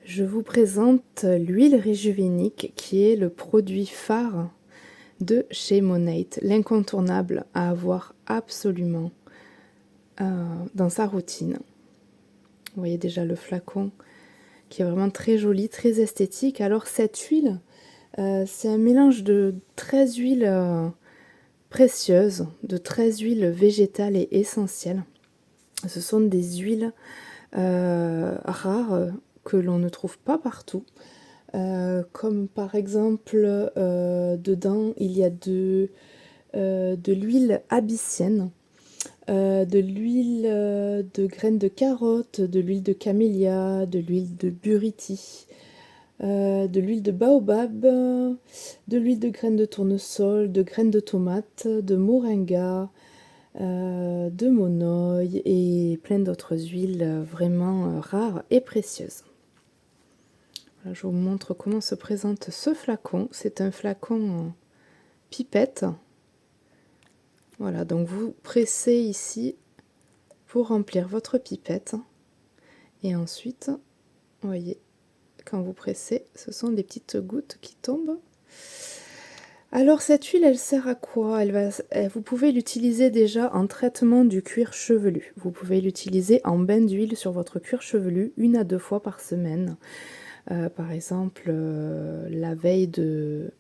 Je vous présente l'huile Réjuvénique qui est le produit phare de chez Monate, l'incontournable à avoir absolument dans sa routine. Vous voyez déjà le flacon qui est vraiment très joli, très esthétique. Alors cette huile, c'est un mélange de 13 huiles précieuses, de 13 huiles végétales et essentielles. Ce sont des huiles rares que l'on ne trouve pas partout. Comme par exemple, dedans, il y a de l'huile abyssienne, de l'huile de graines de carotte, de l'huile de camélia, de l'huile de buriti, de l'huile de baobab, de l'huile de graines de tournesol, de graines de tomate, de moringa, de monoï et plein d'autres huiles vraiment rares et précieuses. Voilà, je vous montre comment se présente ce flacon. C'est un flacon pipette. Voilà, donc vous pressez ici pour remplir votre pipette. Et ensuite, vous voyez, quand vous pressez, ce sont des petites gouttes qui tombent. Alors cette huile, elle sert à quoi? Vous pouvez l'utiliser déjà en traitement du cuir chevelu. Vous pouvez l'utiliser en bain d'huile sur votre cuir chevelu 1 à 2 fois par semaine. Par exemple, la veille de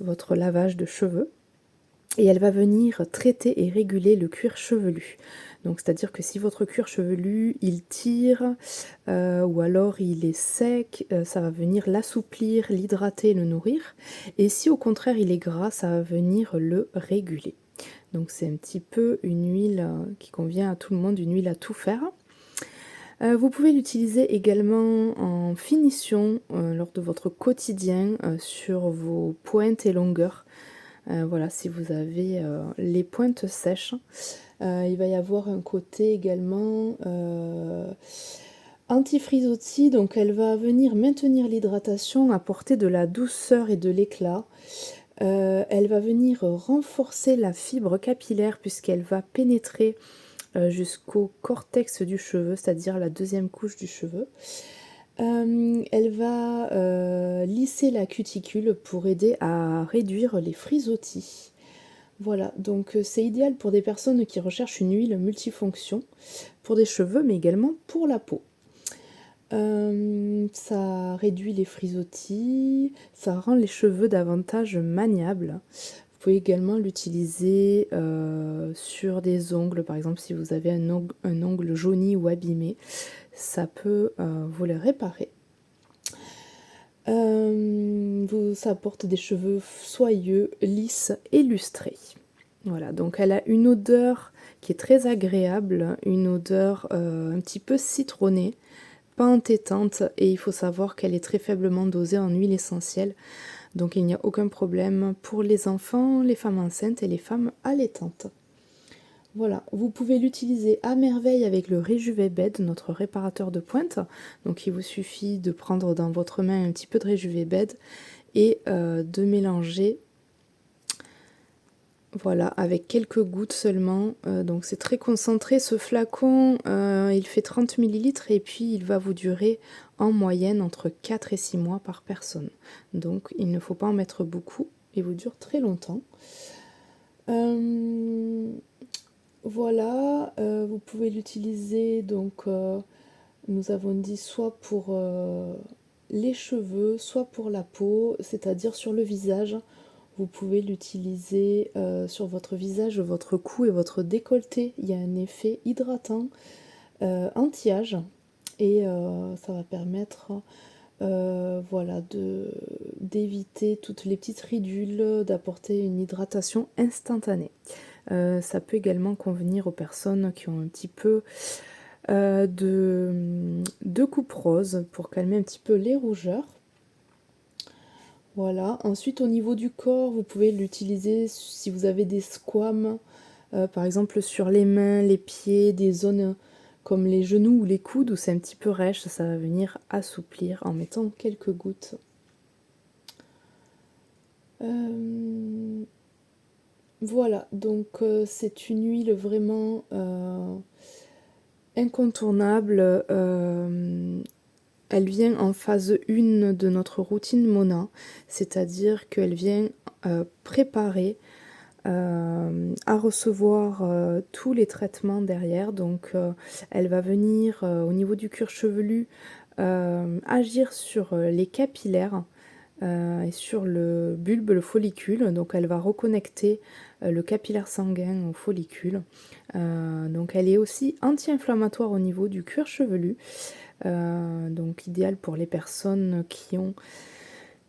votre lavage de cheveux. Et elle va venir traiter et réguler le cuir chevelu. Donc c'est-à-dire que si votre cuir chevelu il tire ou alors il est sec, ça va venir l'assouplir, l'hydrater, le nourrir. Et si au contraire il est gras, ça va venir le réguler. Donc c'est un petit peu une huile qui convient à tout le monde, une huile à tout faire. Vous pouvez l'utiliser également en finition lors de votre quotidien sur vos pointes et longueurs. Voilà, si vous avez les pointes sèches, il va y avoir un côté également anti-frisottis, donc elle va venir maintenir l'hydratation, apporter de la douceur et de l'éclat. Elle va venir renforcer la fibre capillaire puisqu'elle va pénétrer jusqu'au cortex du cheveu, c'est-à-dire la deuxième couche du cheveu. Elle va lisser la cuticule pour aider à réduire les frisottis. Voilà, donc c'est idéal pour des personnes qui recherchent une huile multifonction, pour des cheveux, mais également pour la peau. Ça réduit les frisottis, ça rend les cheveux davantage maniables. Vous pouvez également l'utiliser sur des ongles, par exemple si vous avez un ongle jauni ou abîmé, ça peut vous les réparer. Ça apporte des cheveux soyeux, lisses et lustrés. Voilà, donc elle a une odeur qui est très agréable, une odeur un petit peu citronnée, pas entêtante, et il faut savoir qu'elle est très faiblement dosée en huile essentielle, donc il n'y a aucun problème pour les enfants, les femmes enceintes et les femmes allaitantes. Voilà, vous pouvez l'utiliser à merveille avec le Réjuvébed, notre réparateur de pointe. Donc il vous suffit de prendre dans votre main un petit peu de Réjuvébed et de mélanger, voilà, avec quelques gouttes seulement. Donc c'est très concentré. Ce flacon, il fait 30 ml et puis il va vous durer en moyenne entre 4 et 6 mois par personne. Donc il ne faut pas en mettre beaucoup, il vous dure très longtemps. Voilà, vous pouvez l'utiliser, donc nous avons dit soit pour les cheveux, soit pour la peau, c'est-à-dire sur le visage. Vous pouvez l'utiliser sur votre visage, votre cou et votre décolleté. Il y a un effet hydratant, anti-âge, et ça va permettre voilà, d'éviter toutes les petites ridules, d'apporter une hydratation instantanée. Ça peut également convenir aux personnes qui ont un petit peu de coupe rose pour calmer un petit peu les rougeurs. Voilà. Ensuite, au niveau du corps, vous pouvez l'utiliser si vous avez des squames, par exemple sur les mains, les pieds, des zones comme les genoux ou les coudes où c'est un petit peu rêche, ça va venir assouplir en mettant quelques gouttes. Voilà, donc c'est une huile vraiment incontournable elle vient en phase 1 de notre routine Mona, c'est-à-dire qu'elle vient préparer à recevoir tous les traitements derrière. Donc elle va venir au niveau du cuir chevelu agir sur les capillaires et sur le bulbe, le follicule. Donc elle va reconnecter le capillaire sanguin au follicule. Donc elle est aussi anti-inflammatoire au niveau du cuir chevelu. Donc idéal pour les personnes qui ont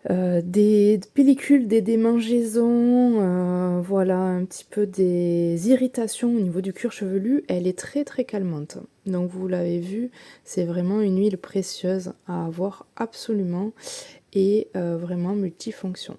des pellicules, des démangeaisons, voilà, un petit peu des irritations au niveau du cuir chevelu. Elle est très très calmante. Donc vous l'avez vu, c'est vraiment une huile précieuse à avoir absolument et vraiment multifonction.